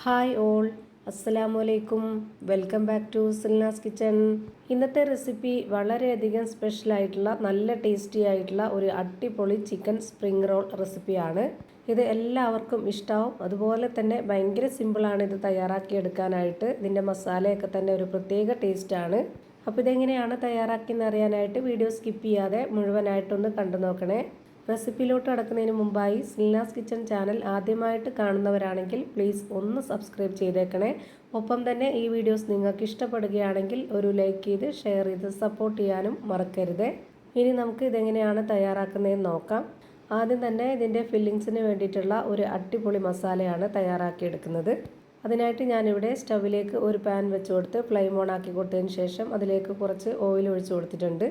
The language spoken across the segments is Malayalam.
ഹായ് ഓൾ, അസ്സലാമലൈക്കും. വെൽക്കം ബാക്ക് ടു സിൽനാസ് കിച്ചൺ. ഇന്നത്തെ റെസിപ്പി വളരെയധികം സ്പെഷ്യലായിട്ടുള്ള നല്ല ടേസ്റ്റി ആയിട്ടുള്ള ഒരു അടിപൊളി ചിക്കൻ സ്പ്രിംഗ് റോൾ റെസിപ്പിയാണ്. ഇത് എല്ലാവർക്കും ഇഷ്ടമാവും. അതുപോലെ തന്നെ ഭയങ്കര സിമ്പിളാണ് ഇത് തയ്യാറാക്കിയെടുക്കാനായിട്ട്. ഇതിൻ്റെ മസാലയൊക്കെ തന്നെ ഒരു പ്രത്യേക ടേസ്റ്റാണ്. അപ്പോൾ ഇതെങ്ങനെയാണ് തയ്യാറാക്കിയെന്ന് അറിയാനായിട്ട് വീഡിയോ സ്കിപ്പ് ചെയ്യാതെ മുഴുവനായിട്ടൊന്ന് കണ്ടു നോക്കണേ. റെസിപ്പിയിലോട്ട് കടക്കുന്നതിന് മുമ്പായി സിൽനാസ് കിച്ചൺ ചാനൽ ആദ്യമായിട്ട് കാണുന്നവരാണെങ്കിൽ പ്ലീസ് ഒന്ന് സബ്സ്ക്രൈബ് ചെയ്തേക്കണേ. ഒപ്പം തന്നെ ഈ വീഡിയോസ് നിങ്ങൾക്ക് ഇഷ്ടപ്പെടുകയാണെങ്കിൽ ഒരു ലൈക്ക് ചെയ്ത് ഷെയർ ചെയ്ത് സപ്പോർട്ട് ചെയ്യാനും മറക്കരുത്. ഇനി നമുക്ക് ഇതെങ്ങനെയാണ് തയ്യാറാക്കുന്നതെന്ന് നോക്കാം. ആദ്യം തന്നെ ഇതിൻ്റെ ഫില്ലിങ്സിന് വേണ്ടിയിട്ടുള്ള ഒരു അടിപൊളി മസാലയാണ് തയ്യാറാക്കിയെടുക്കുന്നത്. അതിനായിട്ട് ഞാനിവിടെ സ്റ്റൗവിലേക്ക് ഒരു പാൻ വെച്ച് കൊടുത്ത് ഫ്ലെയിം ഓൺ ആക്കി കൊടുത്തതിന് ശേഷം അതിലേക്ക് കുറച്ച് ഓയിൽ ഒഴിച്ചു കൊടുത്തിട്ടുണ്ട്.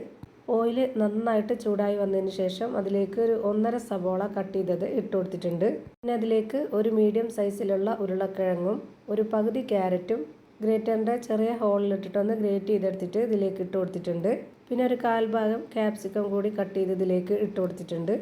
ഓയിൽ നന്നായിട്ട് ചൂടായി വന്നതിന് ശേഷം അതിലേക്ക് ഒരു 1.5 സവോള കട്ട് ചെയ്തത് ഇട്ട് കൊടുത്തിട്ടുണ്ട്. പിന്നെ അതിലേക്ക് ഒരു മീഡിയം സൈസിലുള്ള ഉരുളക്കിഴങ്ങും ഒരു പകുതി ക്യാരറ്റും ഗ്രേറ്ററിൻ്റെ ചെറിയ ഹോളിലിട്ടിട്ടൊന്ന് ഗ്രേറ്റ് ചെയ്തെടുത്തിട്ട് ഇതിലേക്ക് ഇട്ട് കൊടുത്തിട്ടുണ്ട്. പിന്നെ ഒരു 1/4 ഭാഗം ക്യാപ്സിക്കം കൂടി കട്ട് ചെയ്ത് ഇതിലേക്ക് ഇട്ട് കൊടുത്തിട്ടുണ്ട്.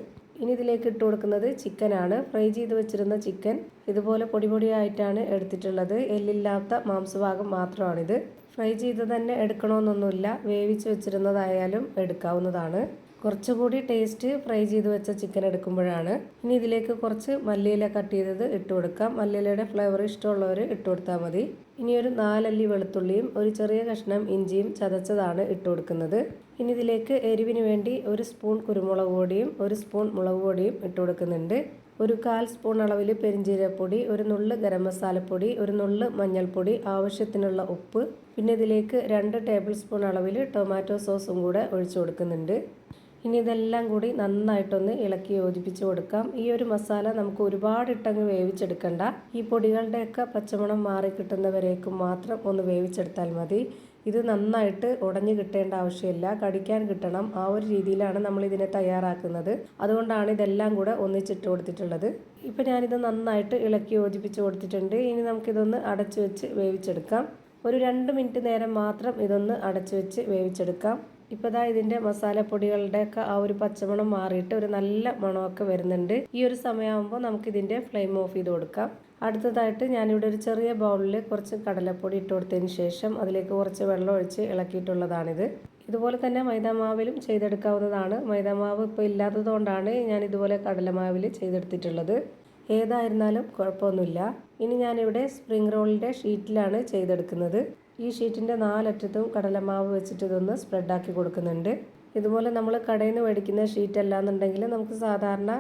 ഇനി ഇതിലേക്ക് ഇട്ട് കൊടുക്കുന്നത് ചിക്കനാണ്. ഫ്രൈ ചെയ്ത് വെച്ചിരുന്ന ചിക്കൻ ഇതുപോലെ പൊടി പൊടിയായിട്ടാണ് എടുത്തിട്ടുള്ളത്. എല്ലില്ലാത്ത മാംസഭാഗം മാത്രമാണിത്. ഫ്രൈ ചെയ്ത് തന്നെ എടുക്കണമെന്നൊന്നുമില്ല, വേവിച്ച് വെച്ചിരുന്നതായാലും എടുക്കാവുന്നതാണ്. കുറച്ചുകൂടി ടേസ്റ്റ് ഫ്രൈ ചെയ്ത് വെച്ച ചിക്കൻ എടുക്കുമ്പോഴാണ്. ഇനി ഇതിലേക്ക് കുറച്ച് മല്ലിയില കട്ട് ചെയ്തത് ഇട്ട് കൊടുക്കാം. മല്ലിയിലയുടെ ഫ്ലേവർ ഇഷ്ടമുള്ളവർ ഇട്ട് കൊടുത്താൽ മതി. ഇനി ഒരു 4 അല്ലി വെളുത്തുള്ളിയും ഒരു ചെറിയ കഷ്ണം ഇഞ്ചിയും ചതച്ചതാണ് ഇട്ട് കൊടുക്കുന്നത്. ഇനി ഇതിലേക്ക് എരിവിന് വേണ്ടി 1 സ്പൂൺ കുരുമുളക് പൊടിയും 1 സ്പൂൺ മുളക് പൊടിയും ഇട്ട് കൊടുക്കുന്നുണ്ട്. ഒരു 1/4 സ്പൂൺ അളവിൽ പെരിഞ്ജീരകപ്പൊടി, ഒരു നുള്ള് ഗരം മസാലപ്പൊടി, ഒരു നുള്ള് മഞ്ഞൾപ്പൊടി, ആവശ്യത്തിനുള്ള ഉപ്പ്, പിന്നെ ഇതിലേക്ക് 2 ടേബിൾ സ്പൂൺ അളവിൽ ടൊമാറ്റോ സോസും കൂടെ ഒഴിച്ചു കൊടുക്കുന്നുണ്ട്. ഇനി ഇതെല്ലാം കൂടി നന്നായിട്ടൊന്ന് ഇളക്കി യോജിപ്പിച്ച് കൊടുക്കാം. ഈ ഒരു മസാല നമുക്ക് ഒരുപാട് ഇട്ടങ്ങ് വേവിച്ചെടുക്കണ്ട. ഈ പൊടികളുടെയൊക്കെ പച്ചമണം മാറി കിട്ടുന്നവരേക്കും മാത്രം ഒന്ന് വേവിച്ചെടുത്താൽ മതി. ഇത് നന്നായിട്ട് ഉടഞ്ഞു കിട്ടേണ്ട ആവശ്യമില്ല, കടിക്കാൻ കിട്ടണം. ആ ഒരു രീതിയിലാണ് നമ്മൾ ഇതിനെ തയ്യാറാക്കുന്നത്. അതുകൊണ്ടാണ് ഇതെല്ലാം കൂടെ ഒന്നിച്ചിട്ട് കൊടുത്തിട്ടുള്ളത്. ഇപ്പം ഞാനിത് നന്നായിട്ട് ഇളക്കി യോജിപ്പിച്ച് കൊടുത്തിട്ടുണ്ട്. ഇനി നമുക്കിതൊന്ന് അടച്ചു വെച്ച് വേവിച്ചെടുക്കാം. ഒരു 2 മിനിറ്റ് നേരം മാത്രം ഇതൊന്ന് അടച്ചു വെച്ച് വേവിച്ചെടുക്കാം. ഇപ്പോൾ ദാ ഇതിൻ്റെ മസാലപ്പൊടികളുടെയൊക്കെ ആ ഒരു പച്ചമണം മാറിയിട്ട് ഒരു നല്ല മണമൊക്കെ വരുന്നുണ്ട്. ഈ ഒരു സമയമാകുമ്പോൾ നമുക്കിതിൻ്റെ ഫ്ലെയിം ഓഫ് ചെയ്ത് കൊടുക്കാം. അടുത്തതായിട്ട് ഞാനിവിടെ ഒരു ചെറിയ ബൗളിൽ കുറച്ച് കടലപ്പൊടി ഇട്ട് കൊടുത്തതിന് ശേഷം അതിലേക്ക് കുറച്ച് വെള്ളം ഒഴിച്ച് ഇളക്കിയിട്ടുള്ളതാണിത്. ഇതുപോലെ തന്നെ മൈദാമാവിലും ചെയ്തെടുക്കാവുന്നതാണ്. മൈദാമാവ് ഇപ്പോൾ ഇല്ലാത്തതുകൊണ്ടാണ് ഞാൻ ഇതുപോലെ കടലമാവിൽ ചെയ്തെടുത്തിട്ടുള്ളത്. ഏതായിരുന്നാലും കുഴപ്പമൊന്നുമില്ല. ഇനി ഞാനിവിടെ സ്പ്രിംഗ് റോളിൻ്റെ ഷീറ്റിലാണ് ചെയ്തെടുക്കുന്നത്. ഈ ഷീറ്റിൻ്റെ 4 അറ്റത്തും കടലമാവ് വെച്ചിട്ട് ഇതൊന്ന് സ്പ്രെഡാക്കി കൊടുക്കുന്നുണ്ട്. ഇതുപോലെ നമ്മൾ കടയിൽ നിന്ന് മേടിക്കുന്ന ഷീറ്റ് അല്ലാന്നുണ്ടെങ്കിൽ നമുക്ക് സാധാരണ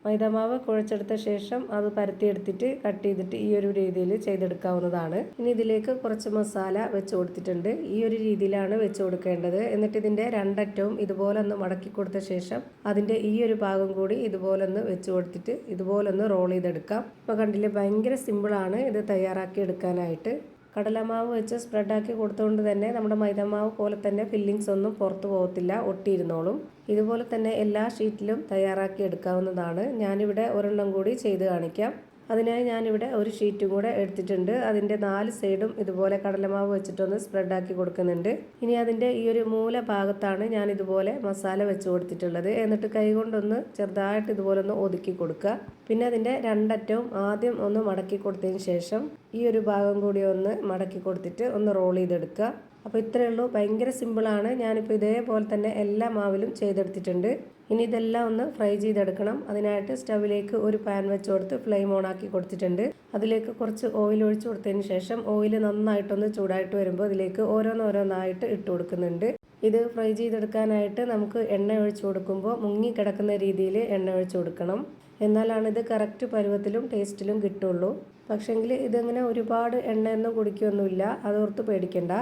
മൈദാമാവ് കുഴച്ചെടുത്ത ശേഷം അത് പരത്തിയെടുത്തിട്ട് കട്ട് ചെയ്തിട്ട് ഈ ഒരു രീതിയിൽ ചെയ്തെടുക്കാവുന്നതാണ്. ഇനി ഇതിലേക്ക് കുറച്ച് മസാല വെച്ച് കൊടുത്തിട്ടുണ്ട്. ഈ ഒരു രീതിയിലാണ് വെച്ച് കൊടുക്കേണ്ടത്. എന്നിട്ട് ഇതിൻ്റെ 2 അറ്റവും ഇതുപോലെ ഒന്ന് മടക്കി കൊടുത്ത ശേഷം അതിൻ്റെ ഈ ഒരു ഭാഗം കൂടി ഇതുപോലെ ഒന്ന് വെച്ച് കൊടുത്തിട്ട് ഇതുപോലെ ഒന്ന് റോൾ ചെയ്തെടുക്കാം. ഇപ്പോൾ കണ്ടില്ലേ, ഭയങ്കര സിമ്പിളാണ് ഇത് തയ്യാറാക്കി എടുക്കാനായിട്ട്. കടലമാവ് വെച്ച് സ്പ്രെഡാക്കി കൊടുത്തുകൊണ്ട് തന്നെ നമ്മുടെ മൈദാമാവ് പോലെ തന്നെ ഫില്ലിങ്സ് ഒന്നും പുറത്തു പോകത്തില്ല, ഒട്ടിയിരുന്നോളും. ഇതുപോലെ തന്നെ എല്ലാ ഷീറ്റിലും തയ്യാറാക്കി എടുക്കാവുന്നതാണ്. ഞാനിവിടെ ഒരെണ്ണം കൂടി ചെയ്ത് കാണിക്കാം. അതിനായി ഞാനിവിടെ ഒരു ഷീറ്റും കൂടെ എടുത്തിട്ടുണ്ട്. അതിൻ്റെ 4 സൈഡും ഇതുപോലെ കടലമാവ് വെച്ചിട്ടൊന്ന് സ്പ്രെഡാക്കി കൊടുക്കുന്നുണ്ട്. ഇനി അതിൻ്റെ ഈ ഒരു മൂല ഭാഗത്താണ് ഞാൻ ഇതുപോലെ മസാല വെച്ച് കൊടുത്തിട്ടുള്ളത്. എന്നിട്ട് കൈകൊണ്ടൊന്ന് ചെറുതായിട്ട് ഇതുപോലെ ഒന്ന് ഒതുക്കി കൊടുക്കുക. പിന്നെ അതിൻ്റെ 2 അറ്റവും ആദ്യം ഒന്ന് മടക്കി കൊടുത്തതിന് ശേഷം ഈ ഒരു ഭാഗം കൂടി ഒന്ന് മടക്കി കൊടുത്തിട്ട് ഒന്ന് റോൾ ചെയ്തെടുക്കുക. അപ്പോൾ ഇത്രയേ ഉള്ളൂ, ഭയങ്കര സിമ്പിളാണ്. ഞാനിപ്പോൾ ഇതേപോലെ തന്നെ എല്ലാ മാവിലും ചെയ്തെടുത്തിട്ടുണ്ട്. ഇനി ഇതെല്ലാം ഒന്ന് ഫ്രൈ ചെയ്തെടുക്കണം. അതിനായിട്ട് സ്റ്റവിലേക്ക് ഒരു പാൻ വെച്ച് കൊടുത്ത് ഫ്ലെയിം ഓൺ ആക്കി കൊടുത്തിട്ടുണ്ട്. അതിലേക്ക് കുറച്ച് ഓയിൽ ഒഴിച്ചു കൊടുത്തതിന് ശേഷം ഓയിൽ നന്നായിട്ടൊന്ന് ചൂടായിട്ട് വരുമ്പോൾ അതിലേക്ക് ഓരോന്നോരോന്നായിട്ട് ഇട്ട് കൊടുക്കുന്നുണ്ട്. ഇത് ഫ്രൈ ചെയ്തെടുക്കാനായിട്ട് നമുക്ക് എണ്ണ ഒഴിച്ചു കൊടുക്കുമ്പോൾ മുങ്ങി കിടക്കുന്ന രീതിയിൽ എണ്ണ ഒഴിച്ചു കൊടുക്കണം. എന്നാലാണ് ഇത് കറക്റ്റ് പരുവത്തിലും ടേസ്റ്റിലും കിട്ടുള്ളൂ. പക്ഷേങ്കിൽ ഇതങ്ങനെ ഒരുപാട് എണ്ണയൊന്നും കുടിക്കുകയൊന്നുമില്ല, അതോർത്ത് പേടിക്കണ്ട.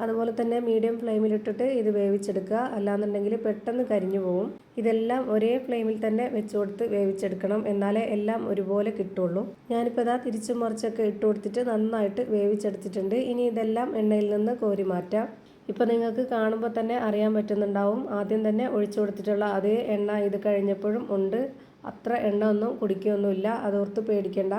അതുപോലെ തന്നെ മീഡിയം ഫ്ലെയിമിലിട്ടിട്ട് ഇത് വേവിച്ചെടുക്കുക, അല്ലാന്നുണ്ടെങ്കിൽ പെട്ടെന്ന് കരിഞ്ഞു പോകും. ഇതെല്ലാം ഒരേ ഫ്ലെയിമിൽ തന്നെ വെച്ച് കൊടുത്ത് വേവിച്ചെടുക്കണം, എന്നാലേ എല്ലാം ഒരുപോലെ കിട്ടുള്ളൂ. ഞാനിപ്പോൾ ഇതാ തിരിച്ചും മറിച്ചൊക്കെ ഇട്ട് കൊടുത്തിട്ട് നന്നായിട്ട് വേവിച്ചെടുത്തിട്ടുണ്ട്. ഇനി ഇതെല്ലാം എണ്ണയിൽ നിന്ന് കോരി മാറ്റാം. ഇപ്പോൾ നിങ്ങൾക്ക് കാണുമ്പോൾ തന്നെ അറിയാൻ പറ്റുന്നുണ്ടാവും, ആദ്യം തന്നെ ഒഴിച്ചു കൊടുത്തിട്ടുള്ള അതേ എണ്ണ ഇത് കഴിഞ്ഞപ്പോഴും ഉണ്ട്. അത്ര എണ്ണ ഒന്നും കുടിക്കുകയൊന്നുമില്ല, അതോർത്ത് പേടിക്കേണ്ട.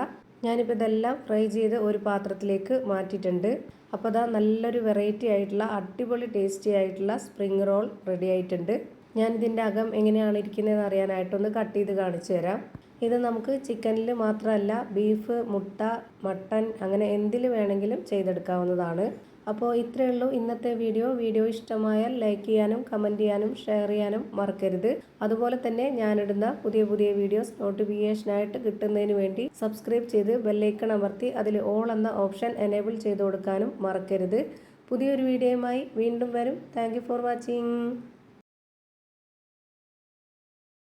ഞാനിപ്പോൾ ഇതെല്ലാം ഫ്രൈ ചെയ്ത് ഒരു പാത്രത്തിലേക്ക് മാറ്റിയിട്ടുണ്ട്. അപ്പോൾ അതാ നല്ലൊരു വെറൈറ്റി ആയിട്ടുള്ള അടിപൊളി ടേസ്റ്റി ആയിട്ടുള്ള സ്പ്രിംഗ് റോൾ റെഡി ആയിട്ടുണ്ട്. ഞാനിതിൻ്റെ അകം എങ്ങനെയാണ് ഇരിക്കുന്നതെന്ന് അറിയാനായിട്ടൊന്ന് കട്ട് ചെയ്ത് കാണിച്ചു തരാം. ഇത് നമുക്ക് ചിക്കനിൽ മാത്രമല്ല ബീഫ്, മുട്ട, മട്ടൺ അങ്ങനെ എന്തിൽ വേണമെങ്കിലും ചെയ്തെടുക്കാവുന്നതാണ്. അപ്പോൾ ഇത്രയേ ഉള്ളൂ ഇന്നത്തെ വീഡിയോ ഇഷ്ടമായാൽ ലൈക്ക് ചെയ്യാനും കമൻറ്റ് ചെയ്യാനും ഷെയർ ചെയ്യാനും മറക്കരുത്. അതുപോലെ തന്നെ ഞാനിടുന്ന പുതിയ വീഡിയോസ് നോട്ടിഫിക്കേഷനായിട്ട് കിട്ടുന്നതിന് വേണ്ടി സബ്സ്ക്രൈബ് ചെയ്ത് ബെല്ലൈക്കൺ അമർത്തി അതിൽ ഓൾ എന്ന ഓപ്ഷൻ എനേബിൾ ചെയ്ത് കൊടുക്കാനും മറക്കരുത്. പുതിയൊരു വീഡിയോയുമായി വീണ്ടും വരും. Thank you for watching.